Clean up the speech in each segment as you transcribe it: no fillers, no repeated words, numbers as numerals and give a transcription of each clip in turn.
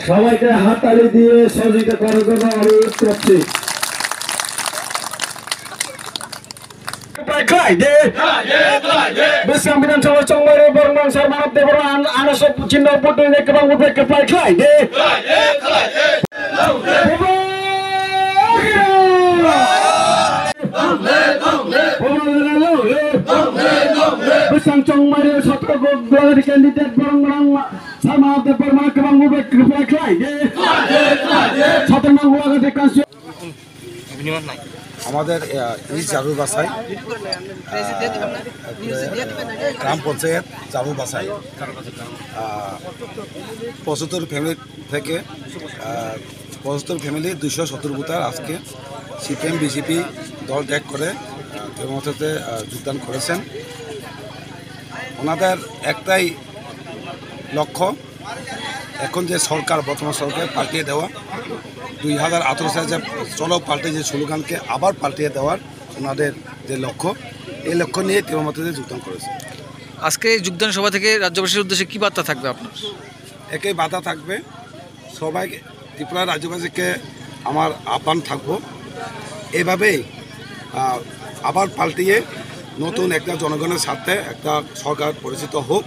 সবাইকে হাততালি দিয়ে সহযোগিতা করার জন্য অনুরোধ করছি। বিশ্রাম বিধানসভা চৌমারে বর্মন মানব দেবর আনাস চিহ্ন উপরে এবং উপেক্ষা পায় খাই দে বিশ্রাম চৌমারে 17 ক্যান্ডিডেট বরং মানব দেবর এবং উপেক্ষা পায় খাই দে 17 গোলাঘাটে কাছে আমাদের এই জারু বাসাই গ্রাম পঞ্চায়েত জারু বাসাই 75 ফ্যামিলি থেকে 75 ফ্যামিলি 270 ভোটার আজকে সিপিএম বিজেপি দল ত্যাগ করে তৃণমূলতে যোগদান করেছেন। ওনাদের একটাই লক্ষ্য, এখন যে সরকার বর্তমান সরকার পাল্টিয়ে দেওয়া, 2018 সালে যে চলো পাল্টে যে স্লোগানকে আবার পাল্টিয়ে দেওয়ার ওনাদের যে লক্ষ্য, এই লক্ষ্য নিয়ে তৃণমূলতে যোগদান করেছে। আজকে যোগদান সভা থেকে রাজ্যবাসীর উদ্দেশ্যে কী বার্তা থাকবে আপনার? একই বার্তা থাকবে, সবাই ত্রিপুরা রাজ্যবাসীকে আমার আহ্বান থাকবো এভাবেই আবার পাল্টিয়ে নতুন একটা জনগণের সাথে একটা সরকার পরিচিত হোক,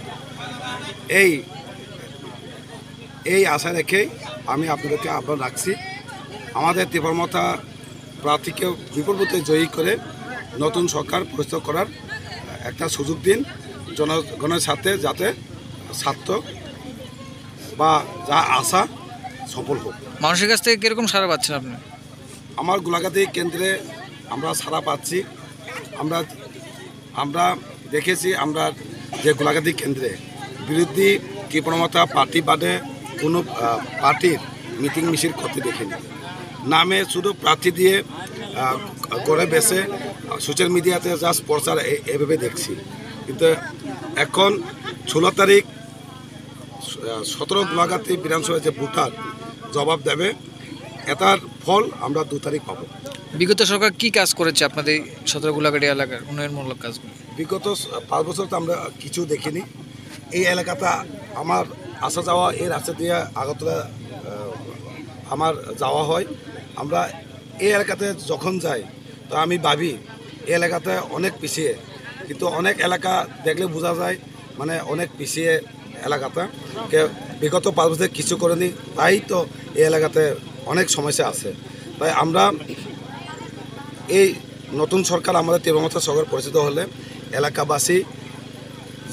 এই আশা রেখেই আমি আপনাদেরকে আহ্বান রাখছি। আমাদের তীব্রমতা প্রার্থীকে বিপুল ভোটে জয়ী করে নতুন সরকার প্রতিষ্ঠা করার একটা সুযোগ দিন, জনগণের সাথে যাতে স্বার্থ বা যা আশা সফল হোক। মানুষের কাছ থেকে কীরকম সাড়া পাচ্ছেন আপনি? আমার গোলাঘাটি কেন্দ্রে আমরা সাড়া পাচ্ছি। আমরা দেখেছি আমরা যে গোলাঘাটি কেন্দ্রে বিরোধী তীব্রমতা পার্টি বাদে কোনো পার্টির মিটিং মিছিল করতে দেখিনি। নামে শুধু প্রার্থী দিয়ে করে বেসে সোশ্যাল মিডিয়াতে জাস্ট প্রচার এভাবে দেখছি। কিন্তু এখন 16 তারিখ 17 গোলাঘাটি বিধানসভা যে ভোটার জবাব দেবে, এটার ফল আমরা 2 তারিখ পাবো। বিগত সরকার কি কাজ করেছে আপনাদের 17 গোলাঘাটি এলাকার উন্নয়নমূলক কাজগুলো? বিগত 5 বছর তো আমরা কিছু দেখিনি। এই এলাকাটা আমার আসা যাওয়া, এই রাস্তা দিয়ে আগরতলা আমার যাওয়া হয়। আমরা এই এলাকাতে যখন যাই তো আমি ভাবি এই এলাকাতে অনেক পিছিয়ে, কিন্তু অনেক এলাকা দেখলে বোঝা যায় মানে অনেক পিছিয়ে এলাকাটা, বিগত 5 বছর কিছু করেনি, তাই তো এই এলাকাতে অনেক সমস্যা আছে। তাই আমরা এই নতুন সরকার আমাদের তীব্রমতা সরকার পরিচিত হলে এলাকাবাসী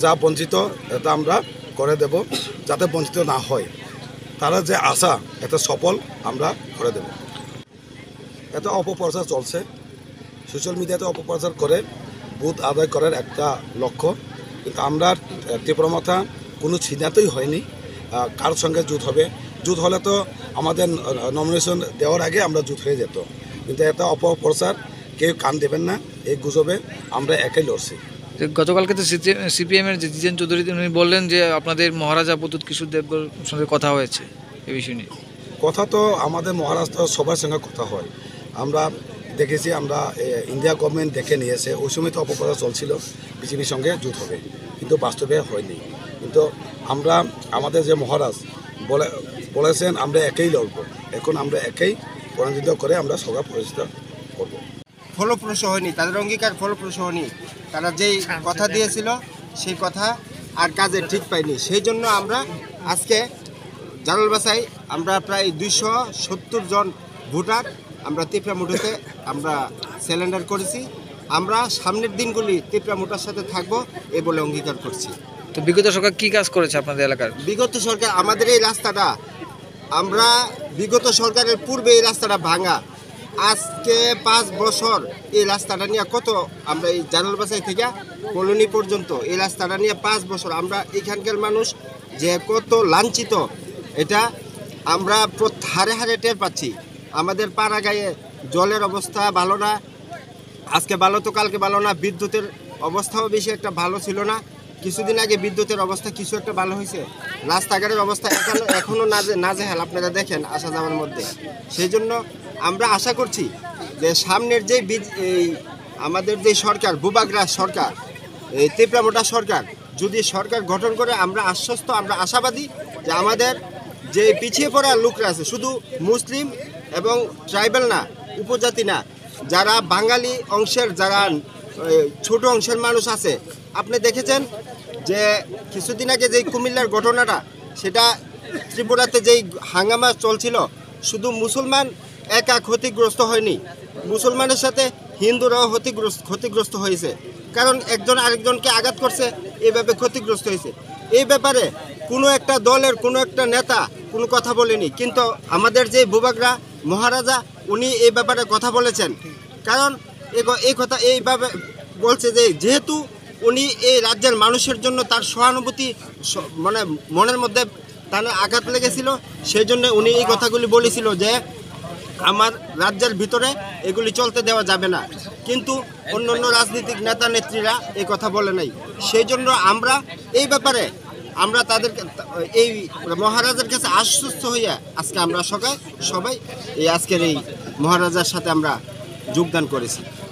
যা বঞ্চিত এটা আমরা করে দেব, যাতে বঞ্চিত না হয়। তারা যে আশা এটা সফল আমরা করে দেব। এটা অপপ্রচার চলছে, সোশ্যাল মিডিয়াতে অপপ্রচার করে ভোট আদায় করার একটা লক্ষ্য, কিন্তু আমরা তীব্রমতা কোনো ছিনাতেই হয়নি। কার সঙ্গে জোট হবে, জোট হলে তো আমাদের নমিনেশন দেওয়ার আগে আমরা জোট হয়ে যেত, কিন্তু এটা অপপ্রচার, কেউ কান দেবেন না। এই গুজবে আমরা একাই লড়ছি। গতকালকে তো সিপিএমের যে জিতেন চৌধুরী উনি বললেন যে আপনাদের মহারাজা প্রদ্যুৎ কিশোর দেবগর সঙ্গে কথা হয়েছে এই বিষয় নিয়ে। কথা তো আমাদের মহারাষ্ট্র সবার সঙ্গে কথা হয়, আমরা দেখেছি। আমরা ইন্ডিয়া গভর্নমেন্ট দেখে নিয়েছে, ওই সময় তো অপপ্রচার চলছিল বিজেপির সঙ্গে জোট হবে, কিন্তু বাস্তবে হয়নি। কিন্তু আমরা আমাদের যে মহারাজ বলেছেন আমরা একেই লড়ব, এখন আমরা একেই পরাজিত করে আমরা সরকার প্রতিষ্ঠা করব। ফলপ্রসূ হয়নি, তাদের অঙ্গীকার ফলপ্রসূ হয়নি। তারা যেই কথা দিয়েছিল সেই কথা আর কাজে ঠিক পায়নি। সেই জন্য আমরা আজকে জালালবাসায় আমরা প্রায় 270 জন ভোটার আমরা তিপ্রামুঠোতে আমরা সিলিন্ডার করেছি। আমরা সামনের দিনগুলি তিপ্রামুঠার সাথে থাকবো এ বলে অঙ্গীকার করছি। তো বিগত সরকার কি কাজ করেছে আপনাদের এলাকার? বিগত সরকার আমাদের এই রাস্তাটা, আমরা বিগত সরকারের পূর্বে এই রাস্তাটা ভাঙা, আজকে 5 বছর এই রাস্তাটা নিয়ে কত আমরা এই জালালবাসাই থেকে কলোনি পর্যন্ত এই রাস্তাটা নিয়ে 5 বছর আমরা এখানকার মানুষ যে কত লাঞ্ছিত, এটা আমরা হারে হারে টের পাচ্ছি। আমাদের পাড়া গায়ে জলের অবস্থা ভালো না, আজকে ভালো তো কালকে ভালো না, বিদ্যুতের অবস্থাও বেশি একটা ভালো ছিল না। কিছুদিন আগে বিদ্যুতের অবস্থা কিছু একটা ভালো হয়েছে, রাস্তাঘাটের অবস্থা এখনও নাজেহাল, আপনারা দেখেন আসা যাওয়ার মধ্যে। সেই জন্য আমরা আশা করছি যে সামনের যে এই আমাদের যে সরকার, বুবাগ্রাস সরকার, এই তিপ্রামোটা সরকার যদি সরকার গঠন করে, আমরা আশ্বস্ত, আমরা আশাবাদী যে আমাদের যে পিছিয়ে পড়া লোকরা আছে, শুধু মুসলিম এবং ট্রাইবাল না, উপজাতি না, যারা বাঙালি অংশের, যারা ছোট অংশের মানুষ আছে, আপনি দেখেছেন যে কিছুদিন আগে যেই কুমিল্লার ঘটনাটা, সেটা ত্রিপুরাতে যেই হাঙ্গামা চলছিল, শুধু মুসলমান একা ক্ষতিগ্রস্ত হয়নি, মুসলমানের সাথে হিন্দুরাও ক্ষতিগ্রস্ত হয়েছে, কারণ একজন আরেকজনকে আঘাত করছে, এইভাবে ক্ষতিগ্রস্ত হয়েছে। এই ব্যাপারে কোনো একটা দলের কোনো একটা নেতা কোনো কথা বলেনি, কিন্তু আমাদের যে বুবাগ্রা মহারাজা উনি এই ব্যাপারে কথা বলেছেন। কারণ এই কথা এইভাবে বলছে যে যেহেতু উনি এই রাজ্যের মানুষের জন্য তার সহানুভূতি মানে মনের মধ্যে তার আঘাত লেগেছিল, সেই জন্য উনি এই কথাগুলি বলেছিল যে আমার রাজ্যের ভিতরে এগুলি চলতে দেওয়া যাবে না। কিন্তু অন্য অন্য রাজনৈতিক নেতা নেত্রীরা এই কথা বলে নাই। সেই জন্য আমরা এই ব্যাপারে আমরা তাদেরকে এই মহারাজার কাছে আশ্বস্ত হইয়া আজকে আমরা সবাই এই আজকের এই মহারাজার সাথে আমরা যোগদান করেছি।